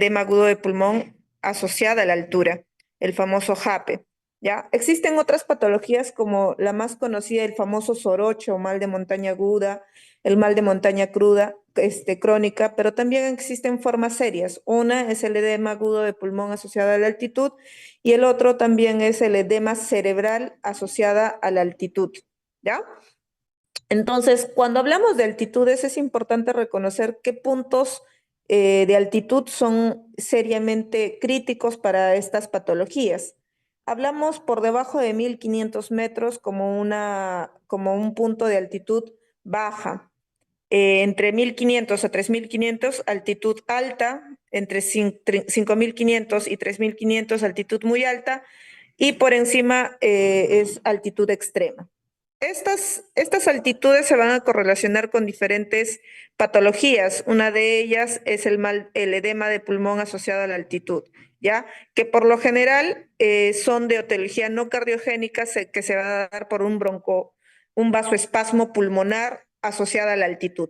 edema agudo de pulmón asociada a la altura, el famoso JAPE. ¿Ya? Existen otras patologías como la más conocida, el famoso soroche o mal de montaña aguda, el mal de montaña cruda, crónica, pero también existen formas serias. Una es el edema agudo de pulmón asociado a la altitud y el otro también es el edema cerebral asociada a la altitud. ¿Ya? Entonces, cuando hablamos de altitudes, es importante reconocer qué puntos de altitud son seriamente críticos para estas patologías. Hablamos por debajo de 1500 metros como un punto de altitud baja. Entre 1500 a 3500, altitud alta, entre 5500 y 3500, altitud muy alta, y por encima es altitud extrema. Estas altitudes se van a correlacionar con diferentes patologías. Una de ellas es el edema de pulmón asociado a la altitud, ¿ya? Que por lo general son de etiología no cardiogénica que se va a dar por un vasoespasmo pulmonar asociado a la altitud.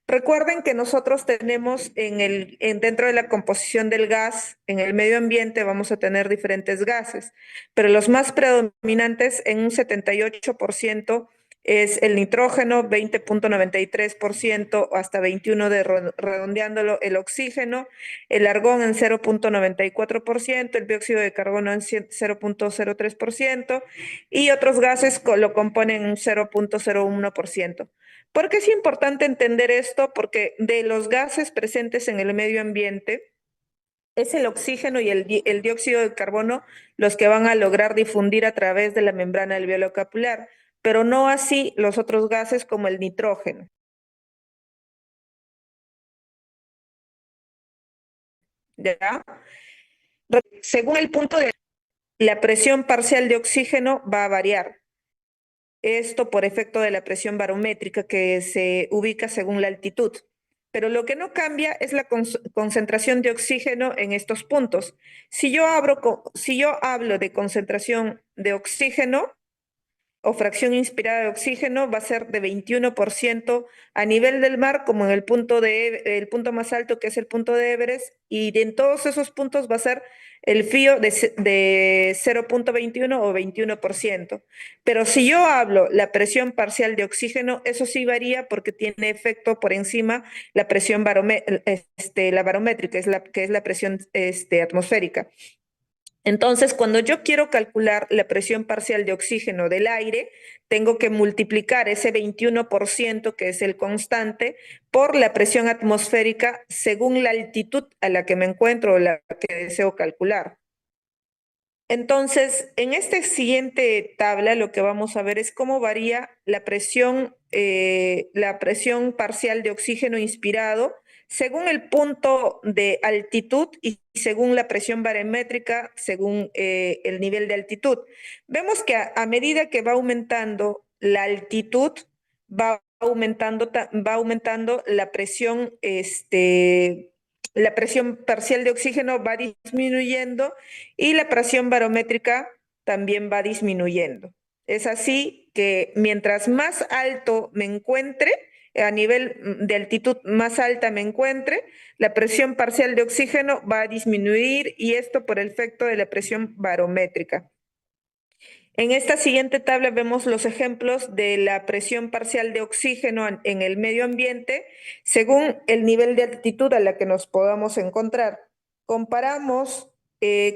Recuerden que nosotros tenemos dentro de la composición del gas, en el medio ambiente vamos a tener diferentes gases, pero los más predominantes en un 78% es el nitrógeno, 20.93% hasta 21% redondeándolo, el oxígeno, el argón en 0.94%, el dióxido de carbono en 0.03% y otros gases lo componen un 0.01%. ¿Por qué es importante entender esto? Porque de los gases presentes en el medio ambiente, es el oxígeno y el dióxido de carbono los que van a lograr difundir a través de la membrana alveolo capilar, pero no así los otros gases como el nitrógeno. ¿Ya? Según el punto de la presión parcial de oxígeno va a variar. Esto por efecto de la presión barométrica que se ubica según la altitud. Pero lo que no cambia es la concentración de oxígeno en estos puntos. Si yo hablo de concentración de oxígeno o fracción inspirada de oxígeno, va a ser de 21% a nivel del mar, como en el punto más alto, que es el punto de Everest, y en todos esos puntos va a ser el FIO de 0.21 o 21%. Pero si yo hablo la presión parcial de oxígeno, eso sí varía porque tiene efecto por encima la presión la barométrica, que es la presión atmosférica. Entonces, cuando yo quiero calcular la presión parcial de oxígeno del aire, tengo que multiplicar ese 21%, que es el constante, por la presión atmosférica según la altitud a la que me encuentro o la que deseo calcular. Entonces, en esta siguiente tabla lo que vamos a ver es cómo varía la presión parcial de oxígeno inspirado según el punto de altitud y según la presión barométrica, según el nivel de altitud. Vemos que a medida que va aumentando la altitud, va aumentando la presión parcial de oxígeno va disminuyendo y la presión barométrica también va disminuyendo. Es así que mientras más alto me encuentre, a nivel de altitud más alta me encuentre, la presión parcial de oxígeno va a disminuir y esto por el efecto de la presión barométrica. En esta siguiente tabla vemos los ejemplos de la presión parcial de oxígeno en el medio ambiente según el nivel de altitud a la que nos podamos encontrar. Comparamos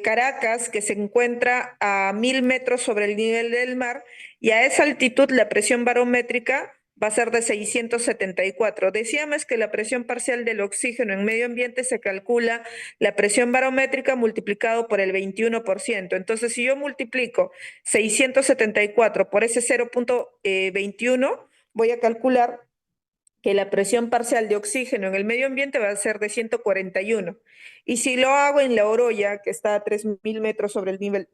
Caracas, que se encuentra a 1000 metros sobre el nivel del mar, y a esa altitud la presión barométrica va a ser de 674. Decíamos que la presión parcial del oxígeno en medio ambiente se calcula la presión barométrica multiplicado por el 21%. Entonces, si yo multiplico 674 por ese 0.21, voy a calcular que la presión parcial de oxígeno en el medio ambiente va a ser de 141. Y si lo hago en La Oroya, que está a 3000 metros sobre el nivel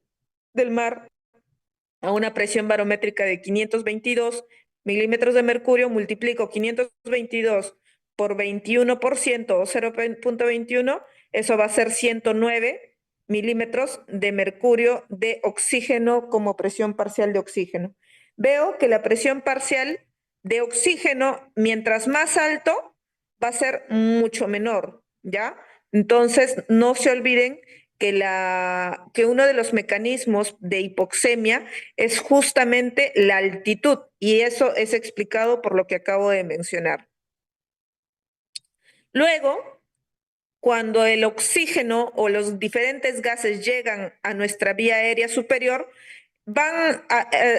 del mar, a una presión barométrica de 522 milímetros de mercurio, multiplico 522 por 21% o 0.21, eso va a ser 109 milímetros de mercurio de oxígeno como presión parcial de oxígeno. Veo que la presión parcial de oxígeno, mientras más alto, va a ser mucho menor, ¿ya? Entonces, no se olviden que uno de los mecanismos de hipoxemia es justamente la altitud, y eso es explicado por lo que acabo de mencionar. Luego, cuando el oxígeno o los diferentes gases llegan a nuestra vía aérea superior,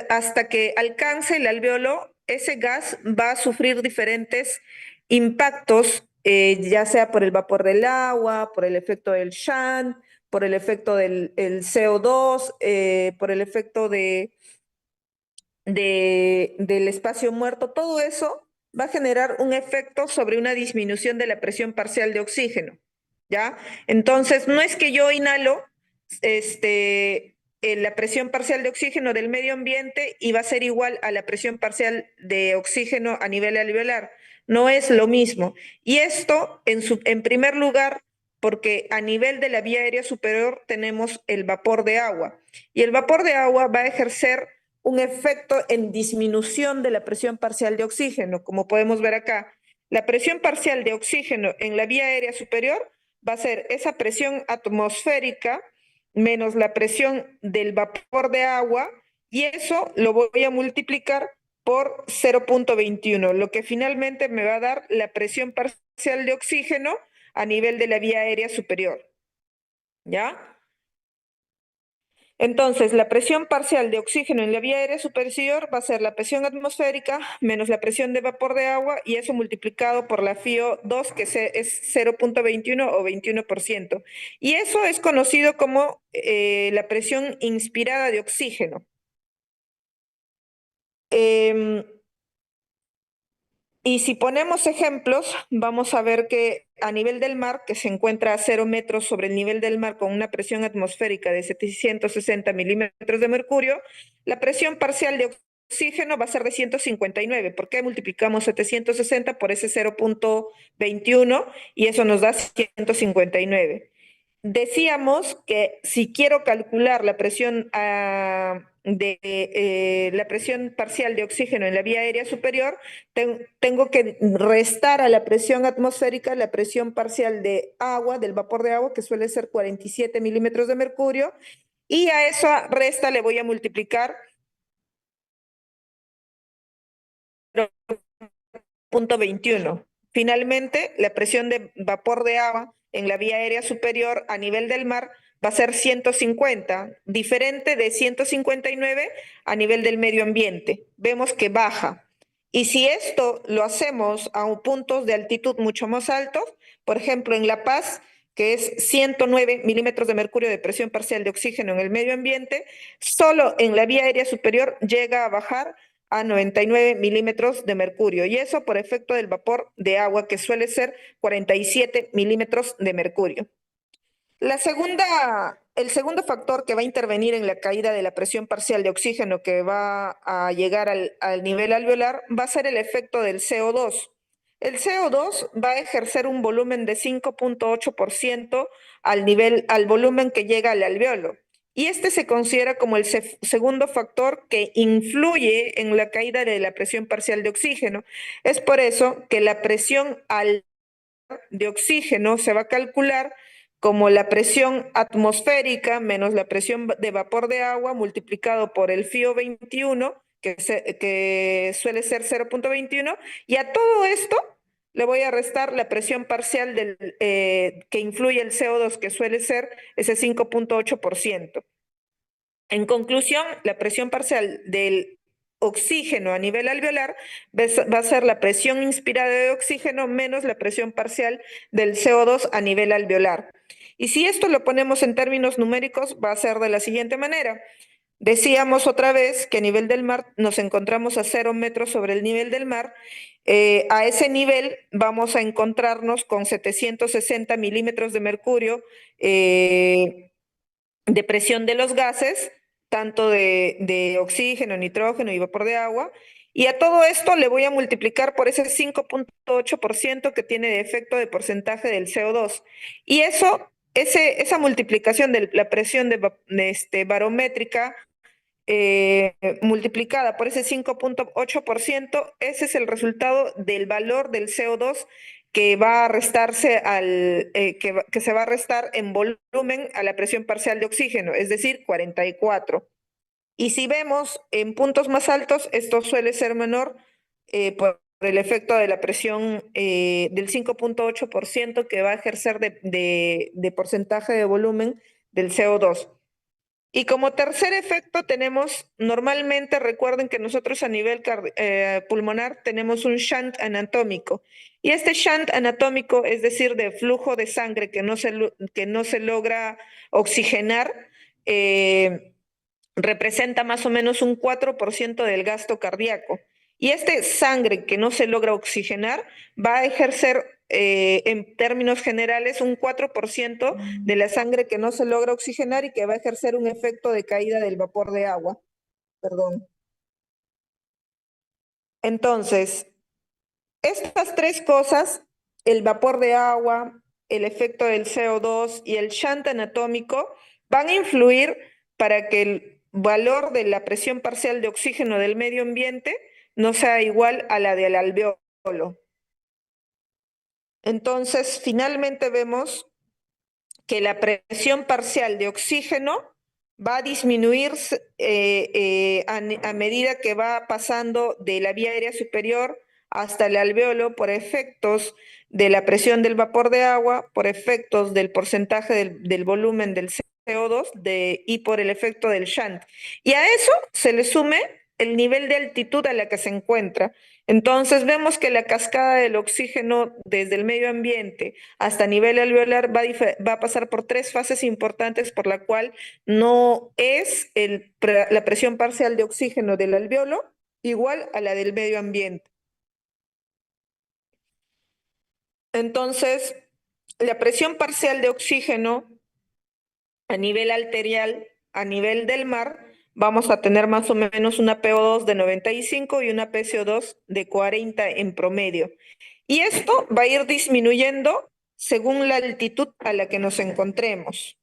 hasta que alcance el alveolo, ese gas va a sufrir diferentes impactos, ya sea por el vapor del agua, por el efecto del Shandt, por el efecto del CO2, por el efecto del espacio muerto. Todo eso va a generar un efecto sobre una disminución de la presión parcial de oxígeno, ¿ya? Entonces, no es que yo inhalo la presión parcial de oxígeno del medio ambiente y va a ser igual a la presión parcial de oxígeno a nivel alveolar. No es lo mismo. Y esto, en primer lugar, porque a nivel de la vía aérea superior tenemos el vapor de agua. Y el vapor de agua va a ejercer un efecto en disminución de la presión parcial de oxígeno, como podemos ver acá. La presión parcial de oxígeno en la vía aérea superior va a ser esa presión atmosférica menos la presión del vapor de agua, y eso lo voy a multiplicar por 0.21, lo que finalmente me va a dar la presión parcial de oxígeno a nivel de la vía aérea superior. ¿Ya? Entonces, la presión parcial de oxígeno en la vía aérea superior va a ser la presión atmosférica menos la presión de vapor de agua, y eso multiplicado por la FiO2, que es 0.21 o 21%. Y eso es conocido como la presión inspirada de oxígeno. Em, Y si ponemos ejemplos, vamos a ver que a nivel del mar, que se encuentra a 0 metros sobre el nivel del mar con una presión atmosférica de 760 milímetros de mercurio, la presión parcial de oxígeno va a ser de 159. ¿Por qué multiplicamos 760 por ese 0.21? Y eso nos da 159. Decíamos que si quiero calcular la presión, la presión parcial de oxígeno en la vía aérea superior, tengo que restar a la presión atmosférica la presión parcial de agua, del vapor de agua, que suele ser 47 milímetros de mercurio, y a esa resta le voy a multiplicar 0.21. Finalmente, la presión de vapor de agua en la vía aérea superior a nivel del mar va a ser 150, diferente de 159 a nivel del medio ambiente. Vemos que baja. Y si esto lo hacemos a puntos de altitud mucho más altos, por ejemplo, en La Paz, que es 109 milímetros de mercurio de presión parcial de oxígeno en el medio ambiente, solo en la vía aérea superior llega a bajar a 99 milímetros de mercurio, y eso por efecto del vapor de agua, que suele ser 47 milímetros de mercurio. El segundo factor que va a intervenir en la caída de la presión parcial de oxígeno, que va a llegar al nivel alveolar, va a ser el efecto del CO2. El CO2 va a ejercer un volumen de 5.8% al volumen que llega al alveolo. Y este se considera como el segundo factor que influye en la caída de la presión parcial de oxígeno. Es por eso que la presión de oxígeno se va a calcular como la presión atmosférica menos la presión de vapor de agua multiplicado por el FiO21, que suele ser 0.21, y a todo esto le voy a restar la presión parcial que influye el CO2, que suele ser ese 5.8%. En conclusión, la presión parcial del oxígeno a nivel alveolar va a ser la presión inspirada de oxígeno menos la presión parcial del CO2 a nivel alveolar. Y si esto lo ponemos en términos numéricos, va a ser de la siguiente manera. Decíamos otra vez que a nivel del mar nos encontramos a 0 metros sobre el nivel del mar. A ese nivel vamos a encontrarnos con 760 milímetros de mercurio de presión de los gases, tanto de oxígeno, nitrógeno y vapor de agua. Y a todo esto le voy a multiplicar por ese 5.8% que tiene de efecto de porcentaje del CO2. Y esa multiplicación de la presión barométrica multiplicada por ese 5.8%, ese es el resultado del valor del CO2 que va a restarse que se va a restar en volumen a la presión parcial de oxígeno, es decir, 44. Y si vemos en puntos más altos, esto suele ser menor por el efecto de la presión del 5,8% que va a ejercer de porcentaje de volumen del CO2. Y como tercer efecto tenemos, normalmente recuerden que nosotros a nivel pulmonar tenemos un shunt anatómico. Y este shunt anatómico, es decir, de flujo de sangre que no se logra oxigenar, representa más o menos un 4% del gasto cardíaco. Y este sangre que no se logra oxigenar va a ejercer, en términos generales, un 4% de la sangre que no se logra oxigenar y que va a ejercer un efecto de caída del vapor de agua. Perdón. Entonces, estas tres cosas, el vapor de agua, el efecto del CO2 y el shunt anatómico, van a influir para que el valor de la presión parcial de oxígeno del medio ambiente no sea igual a la del alveolo. Entonces, finalmente vemos que la presión parcial de oxígeno va a disminuir a medida que va pasando de la vía aérea superior hasta el alveolo por efectos de la presión del vapor de agua, por efectos del porcentaje del volumen del CO2 y por el efecto del shunt. Y a eso se le sume el nivel de altitud a la que se encuentra. Entonces vemos que la cascada del oxígeno desde el medio ambiente hasta nivel alveolar va a pasar por tres fases importantes por la cual no es la presión parcial de oxígeno del alveolo igual a la del medio ambiente. Entonces, la presión parcial de oxígeno a nivel arterial, a nivel del mar, vamos a tener más o menos una PO2 de 95 y una PCO2 de 40 en promedio. Y esto va a ir disminuyendo según la altitud a la que nos encontremos.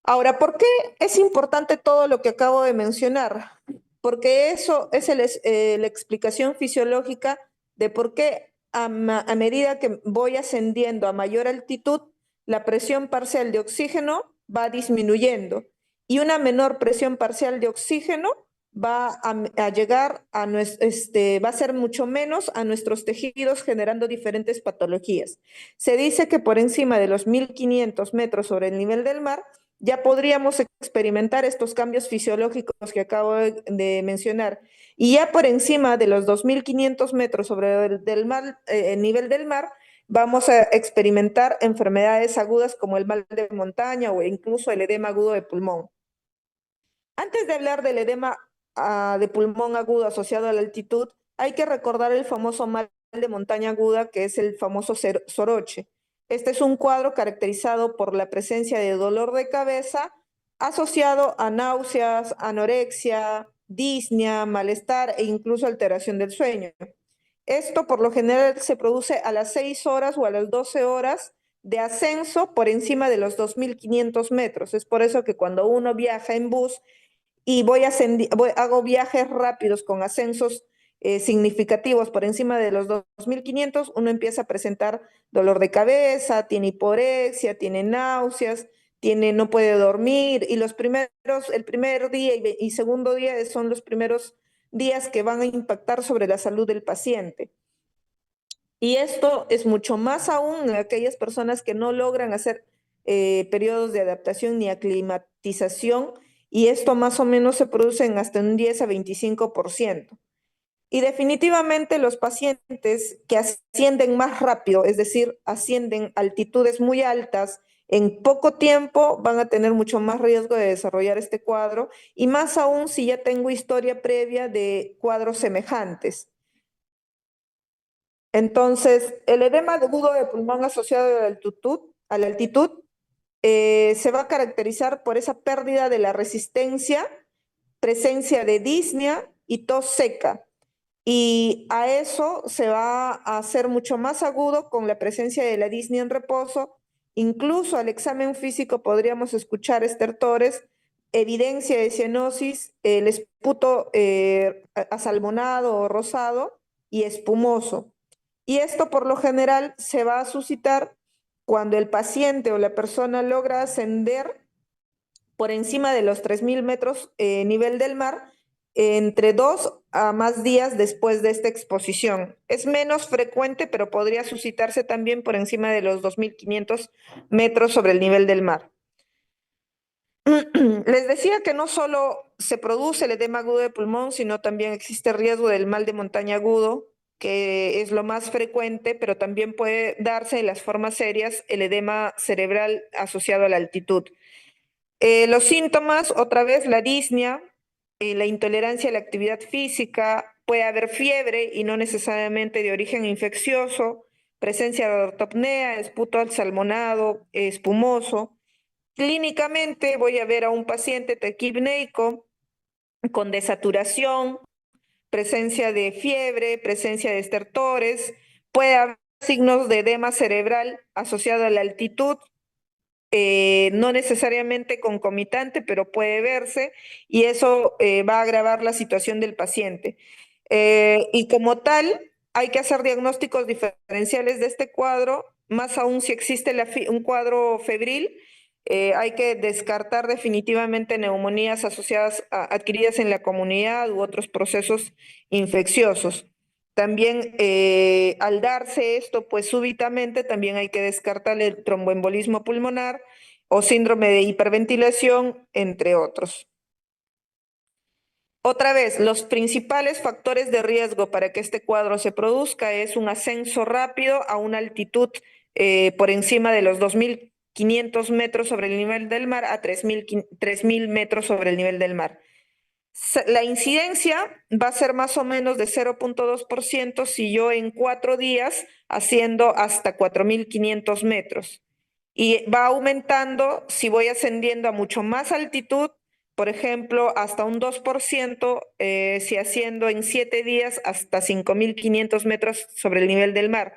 Ahora, ¿por qué es importante todo lo que acabo de mencionar? Porque eso es la explicación fisiológica de por qué a medida que voy ascendiendo a mayor altitud, la presión parcial de oxígeno va disminuyendo y una menor presión parcial de oxígeno va a llegar va a ser mucho menos a nuestros tejidos generando diferentes patologías. Se dice que por encima de los 1500 metros sobre el nivel del mar, ya podríamos experimentar estos cambios fisiológicos que acabo de mencionar. Y ya por encima de los 2.500 metros sobre el nivel del mar, vamos a experimentar enfermedades agudas como el mal de montaña o incluso el edema agudo de pulmón. Antes de hablar del edema de pulmón agudo asociado a la altitud, hay que recordar el famoso mal de montaña aguda, que es el famoso soroche. Este es un cuadro caracterizado por la presencia de dolor de cabeza asociado a náuseas, anorexia, disnea, malestar e incluso alteración del sueño. Esto por lo general se produce a las 6 horas o a las 12 horas de ascenso por encima de los 2.500 metros. Es por eso que cuando uno viaja en bus y hago viajes rápidos con ascensos significativos por encima de los 2.500, uno empieza a presentar dolor de cabeza, tiene hiporexia, tiene náuseas, no puede dormir, y el primer día y segundo día son los primeros días que van a impactar sobre la salud del paciente. Y esto es mucho más aún en aquellas personas que no logran hacer periodos de adaptación ni aclimatización, y esto más o menos se produce en hasta un 10 a 25%. Y definitivamente los pacientes que ascienden más rápido, es decir, ascienden a altitudes muy altas, en poco tiempo van a tener mucho más riesgo de desarrollar este cuadro, y más aún si ya tengo historia previa de cuadros semejantes. Entonces, el edema agudo de pulmón asociado a la altitud se va a caracterizar por esa pérdida de la resistencia, presencia de disnea y tos seca. Y a eso se va a hacer mucho más agudo con la presencia de la disnea en reposo. Incluso al examen físico podríamos escuchar estertores, evidencia de cianosis, el esputo asalmonado o rosado y espumoso. Y esto por lo general se va a suscitar cuando el paciente o la persona logra ascender por encima de los 3.000 metros nivel del mar entre 2 a más días después de esta exposición. Es menos frecuente, pero podría suscitarse también por encima de los 2.500 metros sobre el nivel del mar. Les decía que no solo se produce el edema agudo de pulmón, sino también existe riesgo del mal de montaña agudo, que es lo más frecuente, pero también puede darse en las formas serias el edema cerebral asociado a la altitud. Los síntomas, otra vez, la disnea, la intolerancia a la actividad física, puede haber fiebre y no necesariamente de origen infeccioso, presencia de ortopnea, esputo salmonado, espumoso. Clínicamente voy a ver a un paciente taquipneico con desaturación, presencia de fiebre, presencia de estertores, puede haber signos de edema cerebral asociado a la altitud, no necesariamente concomitante, pero puede verse y eso va a agravar la situación del paciente. Y como tal, hay que hacer diagnósticos diferenciales de este cuadro, más aún si existe un cuadro febril, hay que descartar definitivamente neumonías adquiridas en la comunidad u otros procesos infecciosos. También al darse esto, pues súbitamente también hay que descartar el tromboembolismo pulmonar o síndrome de hiperventilación, entre otros. Otra vez, los principales factores de riesgo para que este cuadro se produzca es un ascenso rápido a una altitud por encima de los 2.500 metros sobre el nivel del mar a 3.000 metros sobre el nivel del mar. La incidencia va a ser más o menos de 0.2% si yo en 4 días haciendo hasta 4.500 metros. Y va aumentando si voy ascendiendo a mucho más altitud, por ejemplo, hasta un 2%, si haciendo en 7 días hasta 5.500 metros sobre el nivel del mar.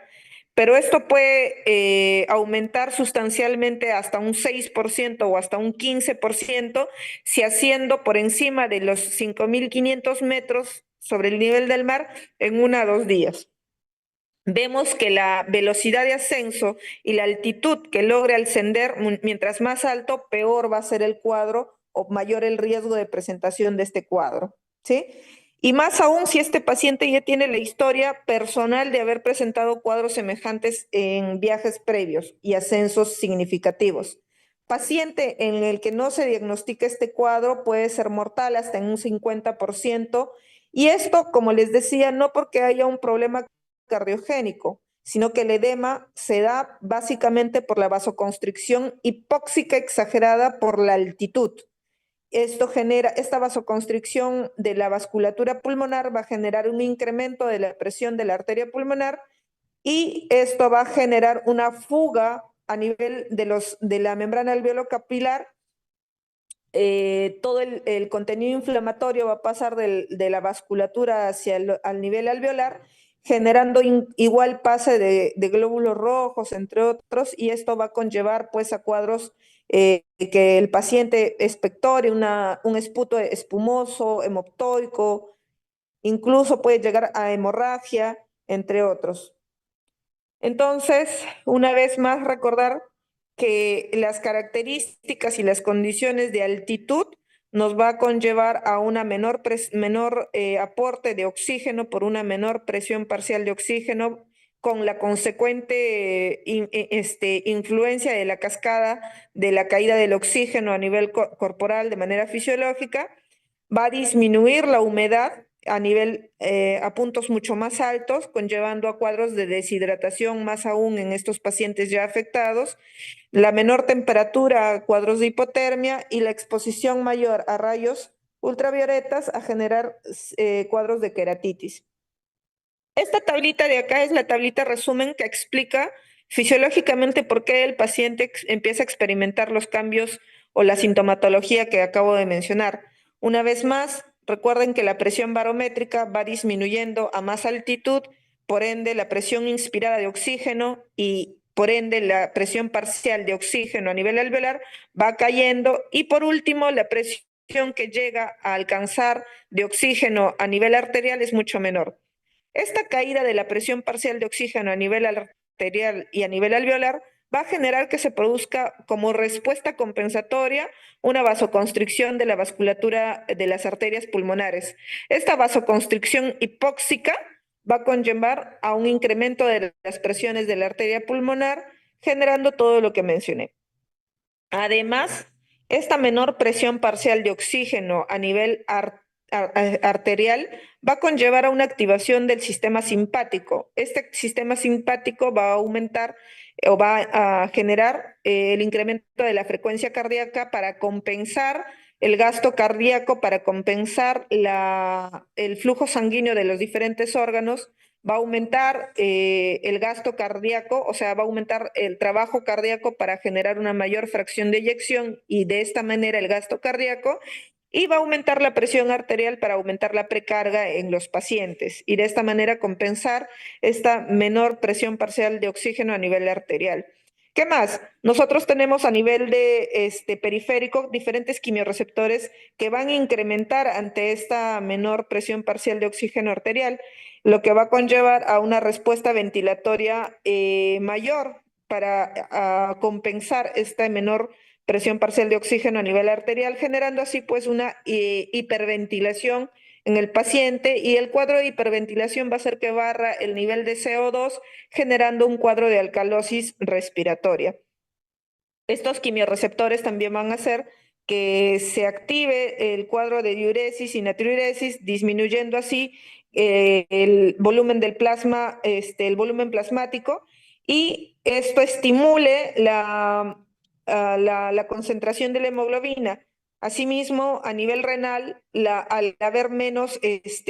Pero esto puede aumentar sustancialmente hasta un 6% o hasta un 15% si haciendo por encima de los 5.500 metros sobre el nivel del mar en 1 a 2 días. Vemos que la velocidad de ascenso y la altitud que logre ascender, mientras más alto, peor va a ser el cuadro o mayor el riesgo de presentación de este cuadro, ¿sí? Y más aún si este paciente ya tiene la historia personal de haber presentado cuadros semejantes en viajes previos y ascensos significativos. Paciente en el que no se diagnostica este cuadro puede ser mortal hasta en un 50%, y esto, como les decía, no porque haya un problema cardiogénico, sino que el edema se da básicamente por la vasoconstricción hipóxica exagerada por la altitud. Esto genera, esta vasoconstricción de la vasculatura pulmonar va a generar un incremento de la presión de la arteria pulmonar y esto va a generar una fuga a nivel de la membrana alveolo-capilar. Todo el contenido inflamatorio va a pasar de la vasculatura hacia al nivel alveolar, generando igual pase de glóbulos rojos, entre otros, y esto va a conllevar pues a cuadros que el paciente expectore un esputo espumoso, hemoptoico, incluso puede llegar a hemorragia, entre otros. Entonces, una vez más, recordar que las características y las condiciones de altitud nos va a conllevar a una menor aporte de oxígeno por una menor presión parcial de oxígeno, con la consecuente influencia de la cascada de la caída del oxígeno a nivel corporal de manera fisiológica. Va a disminuir la humedad a puntos mucho más altos, conllevando a cuadros de deshidratación más aún en estos pacientes ya afectados, la menor temperatura, cuadros de hipotermia y la exposición mayor a rayos ultravioletas a generar cuadros de queratitis. Esta tablita de acá es la tablita resumen que explica fisiológicamente por qué el paciente empieza a experimentar los cambios o la sintomatología que acabo de mencionar. Una vez más, recuerden que la presión barométrica va disminuyendo a más altitud, por ende la presión inspirada de oxígeno y por ende la presión parcial de oxígeno a nivel alveolar va cayendo, y por último la presión que llega a alcanzar de oxígeno a nivel arterial es mucho menor. Esta caída de la presión parcial de oxígeno a nivel arterial y a nivel alveolar va a generar que se produzca como respuesta compensatoria una vasoconstricción de la vasculatura de las arterias pulmonares. Esta vasoconstricción hipóxica va a conllevar a un incremento de las presiones de la arteria pulmonar, generando todo lo que mencioné. Además, esta menor presión parcial de oxígeno a nivel arterial va a conllevar a una activación del sistema simpático. Este sistema simpático va a aumentar o va a generar el incremento de la frecuencia cardíaca para compensar el gasto cardíaco, para compensar el flujo sanguíneo de los diferentes órganos, va a aumentar el gasto cardíaco, o sea, va a aumentar el trabajo cardíaco para generar una mayor fracción de eyección y de esta manera el gasto cardíaco, y va a aumentar la presión arterial para aumentar la precarga en los pacientes y de esta manera compensar esta menor presión parcial de oxígeno a nivel arterial. ¿Qué más? Nosotros tenemos a nivel de periférico diferentes quimiorreceptores que van a incrementar ante esta menor presión parcial de oxígeno arterial, lo que va a conllevar a una respuesta ventilatoria mayor para compensar esta menor presión parcial de oxígeno a nivel arterial, generando así pues una hiperventilación en el paciente, y el cuadro de hiperventilación va a hacer que barra el nivel de CO2, generando un cuadro de alcalosis respiratoria. Estos quimiorreceptores también van a hacer que se active el cuadro de diuresis y natriuresis, disminuyendo así el volumen del plasma, el volumen plasmático, y esto estimule la concentración de la hemoglobina. Asimismo, a nivel renal, al haber menos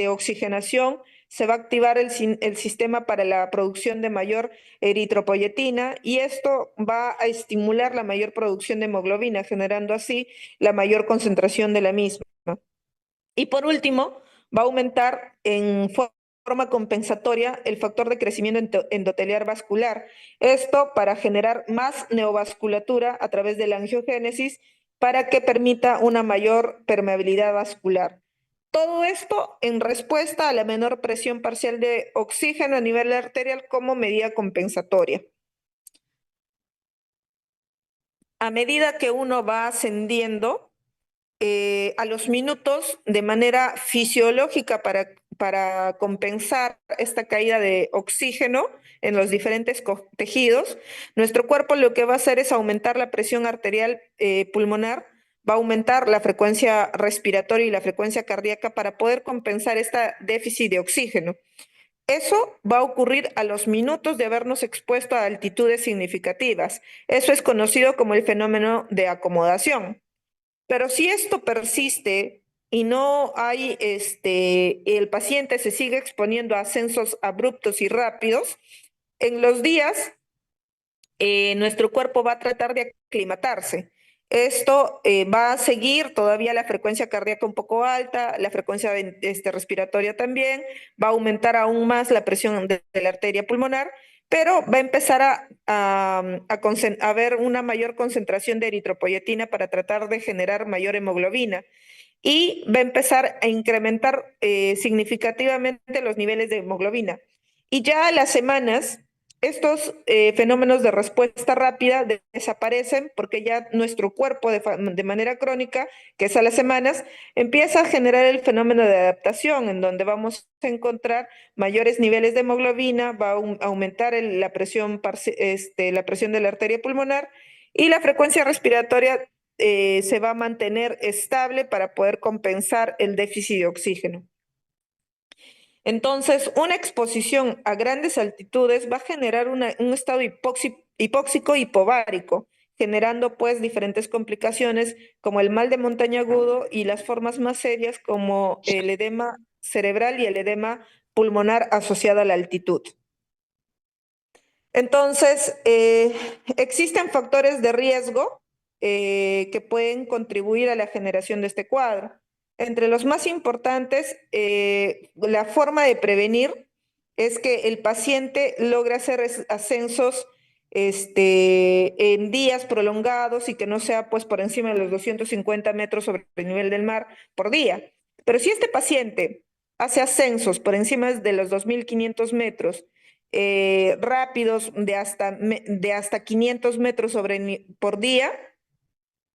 oxigenación, se va a activar el sistema para la producción de mayor eritropoyetina, y esto va a estimular la mayor producción de hemoglobina, generando así la mayor concentración de la misma. Y por último, va a aumentar en forma compensatoria el factor de crecimiento endotelial vascular. Esto para generar más neovasculatura a través de la angiogénesis para que permita una mayor permeabilidad vascular. Todo esto en respuesta a la menor presión parcial de oxígeno a nivel arterial como medida compensatoria. A medida que uno va ascendiendo, a los minutos, de manera fisiológica para compensar esta caída de oxígeno en los diferentes tejidos, nuestro cuerpo lo que va a hacer es aumentar la presión arterial pulmonar, va a aumentar la frecuencia respiratoria y la frecuencia cardíaca para poder compensar este déficit de oxígeno. Eso va a ocurrir a los minutos de habernos expuesto a altitudes significativas. Eso es conocido como el fenómeno de acomodación. Pero si esto persiste y no hay, el paciente se sigue exponiendo a ascensos abruptos y rápidos, en los días nuestro cuerpo va a tratar de aclimatarse. Esto va a seguir todavía la frecuencia cardíaca un poco alta, la frecuencia respiratoria también, va a aumentar aún más la presión de la arteria pulmonar, pero va a empezar a haber una mayor concentración de eritropoyetina para tratar de generar mayor hemoglobina, y va a empezar a incrementar significativamente los niveles de hemoglobina. Y ya a las semanas, estos fenómenos de respuesta rápida desaparecen porque ya nuestro cuerpo de manera crónica, que es a las semanas, empieza a generar el fenómeno de adaptación, en donde vamos a encontrar mayores niveles de hemoglobina, va a aumentar la presión de la arteria pulmonar, y la frecuencia respiratoria se va a mantener estable para poder compensar el déficit de oxígeno. Entonces, una exposición a grandes altitudes va a generar un estado hipóxico hipovárico, generando pues diferentes complicaciones como el mal de montaña agudo y las formas más serias como el edema cerebral y el edema pulmonar asociado a la altitud. Entonces, existen factores de riesgo que pueden contribuir a la generación de este cuadro. Entre los más importantes, la forma de prevenir es que el paciente logre hacer ascensos en días prolongados y que no sea pues por encima de los 250 metros sobre el nivel del mar por día. Pero si este paciente hace ascensos por encima de los 2.500 metros, rápidos de hasta 500 metros por día,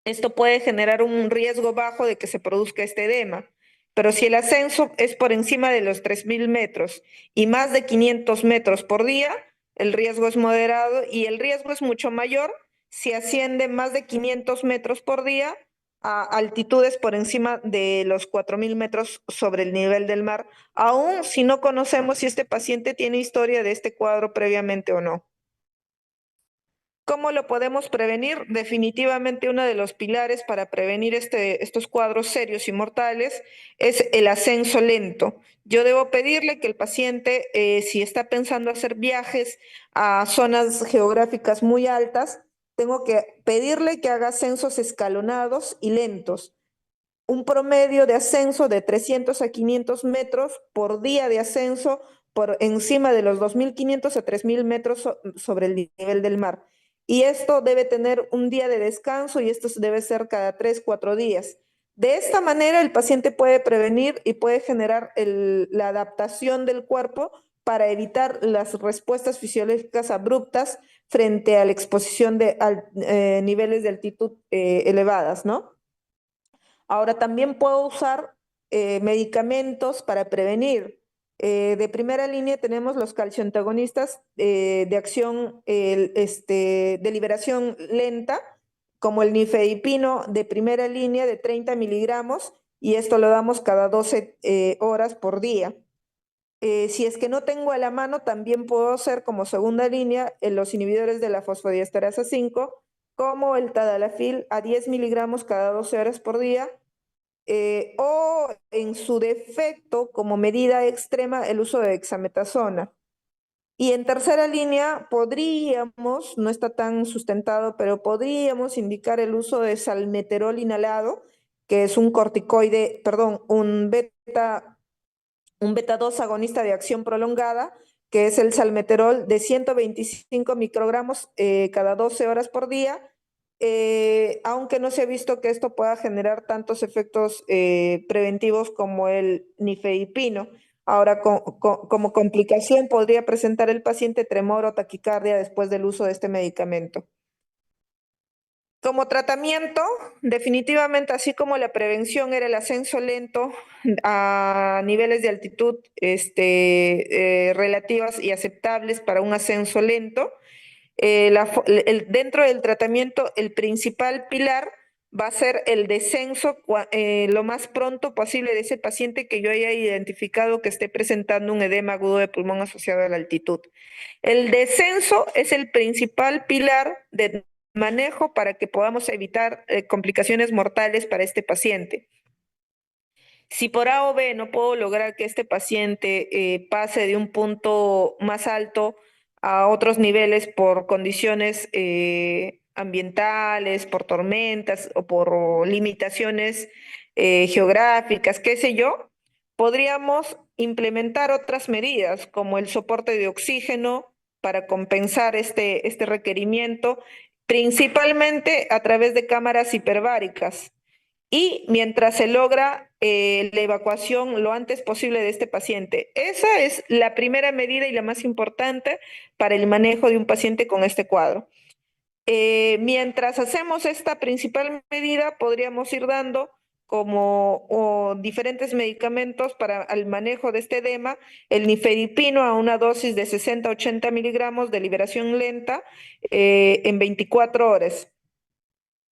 esto puede generar un riesgo bajo de que se produzca este edema. Pero si el ascenso es por encima de los 3.000 metros y más de 500 metros por día, el riesgo es moderado y el riesgo es mucho mayor si asciende más de 500 metros por día a altitudes por encima de los 4.000 metros sobre el nivel del mar, aun si no conocemos si este paciente tiene historia de este cuadro previamente o no. ¿Cómo lo podemos prevenir? Definitivamente uno de los pilares para prevenir estos cuadros serios y mortales es el ascenso lento. Yo debo pedirle que el paciente, si está pensando hacer viajes a zonas geográficas muy altas, tengo que pedirle que haga ascensos escalonados y lentos. Un promedio de ascenso de 300 a 500 metros por día de ascenso por encima de los 2.500 a 3.000 metros sobre el nivel del mar. Y esto debe tener un día de descanso y esto debe ser cada 3, 4 días. De esta manera el paciente puede prevenir y puede generar la adaptación del cuerpo para evitar las respuestas fisiológicas abruptas frente a la exposición de niveles de altitud elevadas, ¿no? Ahora también puedo usar medicamentos para prevenir. De primera línea tenemos los calcioantagonistas de acción, de liberación lenta, como el nifedipino de primera línea de 30 miligramos, y esto lo damos cada 12 horas por día. Si es que no tengo a la mano, también puedo hacer como segunda línea los inhibidores de la fosfodiesterasa 5, como el tadalafil a 10 miligramos cada 12 horas por día, o en su defecto, como medida extrema, el uso de dexametasona. Y en tercera línea, podríamos, no está tan sustentado, pero podríamos indicar el uso de salmeterol inhalado, que es un corticoide, perdón, un beta 2 agonista de acción prolongada, que es el salmeterol de 125 microgramos cada 12 horas por día, aunque no se ha visto que esto pueda generar tantos efectos preventivos como el nifedipino. Ahora, como complicación, podría presentar el paciente tremor o taquicardia después del uso de este medicamento. Como tratamiento, definitivamente, así como la prevención era el ascenso lento a niveles de altitud relativas y aceptables para un ascenso lento, dentro del tratamiento el principal pilar va a ser el descenso lo más pronto posible de ese paciente que yo haya identificado que esté presentando un edema agudo de pulmón asociado a la altitud. El descenso es el principal pilar de manejo para que podamos evitar complicaciones mortales para este paciente. Si por A o B no puedo lograr que este paciente pase de un punto más alto a otros niveles por condiciones ambientales, por tormentas o por limitaciones geográficas, qué sé yo, podríamos implementar otras medidas como el soporte de oxígeno para compensar este requerimiento, principalmente a través de cámaras hiperbáricas. Y mientras se logra la evacuación lo antes posible de este paciente. Esa es la primera medida y la más importante para el manejo de un paciente con este cuadro. Mientras hacemos esta principal medida, podríamos ir dando como diferentes medicamentos para el manejo de este edema, el nifedipino a una dosis de 60 a 80 miligramos de liberación lenta en 24 horas.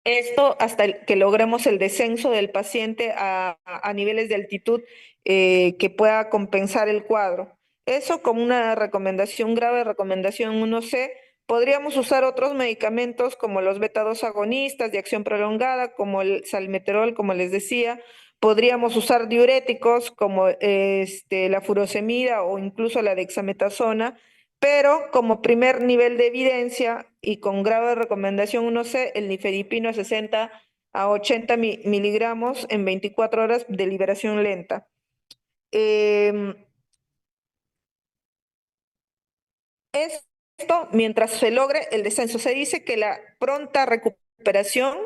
Esto hasta que logremos el descenso del paciente a niveles de altitud que pueda compensar el cuadro. Eso como una recomendación grave, recomendación 1C. Podríamos usar otros medicamentos como los beta 2 agonistas de acción prolongada, como el salmeterol, como les decía. Podríamos usar diuréticos como la furosemida o incluso la dexametasona, pero como primer nivel de evidencia y con grado de recomendación 1C, el nifedipino a 60 a 80 miligramos en 24 horas de liberación lenta. Esto mientras se logre el descenso. Se dice que la pronta recuperación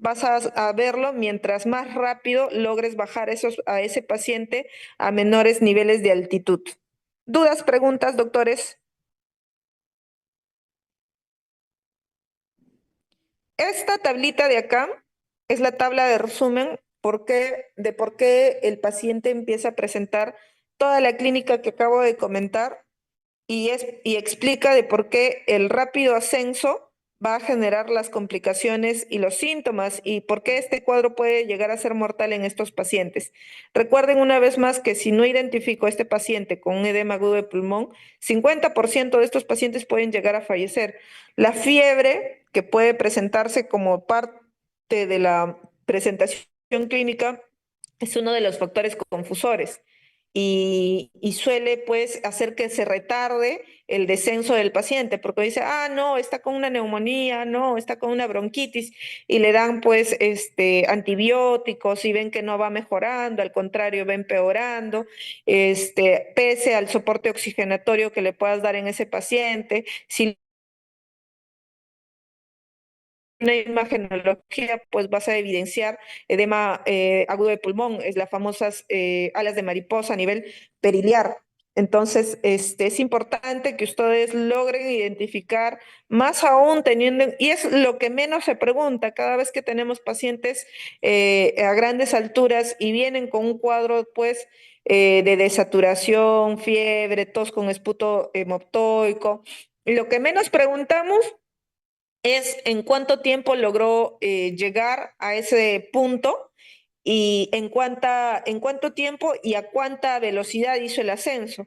vas a verlo mientras más rápido logres bajar a ese paciente a menores niveles de altitud. ¿Dudas, preguntas, doctores? Esta tablita de acá es la tabla de resumen de por qué el paciente empieza a presentar toda la clínica que acabo de comentar y explica de por qué el rápido ascenso va a generar las complicaciones y los síntomas y por qué este cuadro puede llegar a ser mortal en estos pacientes. Recuerden una vez más que si no identifico a este paciente con un edema agudo de pulmón, 50% de estos pacientes pueden llegar a fallecer. La fiebre, que puede presentarse como parte de la presentación clínica, es uno de los factores confusores y suele pues hacer que se retarde el descenso del paciente, porque dice, ah, no, está con una neumonía, no, está con una bronquitis, y le dan pues antibióticos y ven que no va mejorando, al contrario, va empeorando, pese al soporte oxigenatorio que le puedas dar en ese paciente, si una imagenología, pues vas a evidenciar edema agudo de pulmón, es las famosas alas de mariposa a nivel periliar. Entonces, es importante que ustedes logren identificar, más aún teniendo, y es lo que menos se pregunta cada vez que tenemos pacientes a grandes alturas y vienen con un cuadro, pues, de desaturación, fiebre, tos con esputo hemoptoico. Lo que menos preguntamos es en cuánto tiempo logró llegar a ese punto y en cuánto tiempo y a cuánta velocidad hizo el ascenso.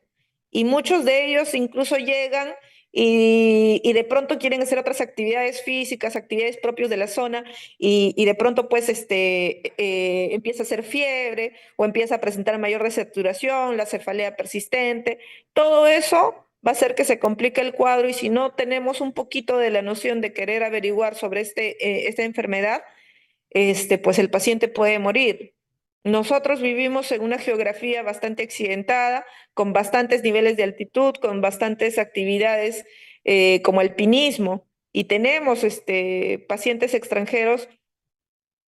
Y muchos de ellos incluso llegan y de pronto quieren hacer otras actividades físicas, actividades propias de la zona y de pronto pues empieza a hacer fiebre o empieza a presentar mayor desaturación, la cefalea persistente. Todo eso va a hacer que se complique el cuadro y si no tenemos un poquito de la noción de querer averiguar sobre esta enfermedad, pues el paciente puede morir. Nosotros vivimos en una geografía bastante accidentada, con bastantes niveles de altitud, con bastantes actividades como alpinismo, y tenemos pacientes extranjeros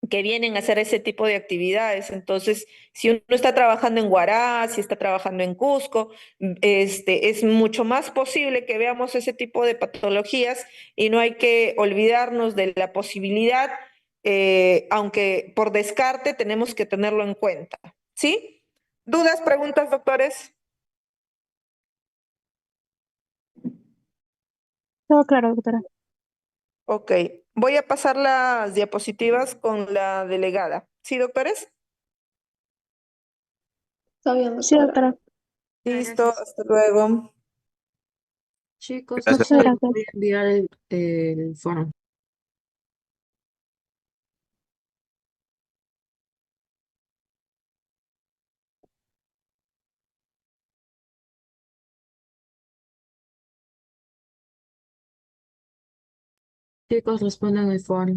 que vienen a hacer ese tipo de actividades. Entonces, si uno está trabajando en Huaraz, si está trabajando en Cusco, es mucho más posible que veamos ese tipo de patologías y no hay que olvidarnos de la posibilidad, aunque por descarte tenemos que tenerlo en cuenta. ¿Sí? ¿Dudas, preguntas, doctores? Todo claro, doctora. Ok, voy a pasar las diapositivas con la delegada. ¿Sí, doctores? Está bien, Sí, doctora. doctora. Listo, Gracias. hasta luego. Chicos, Gracias. Muchas ahorita les gracias. voy a enviar el foro. Chicos, respondan el foro.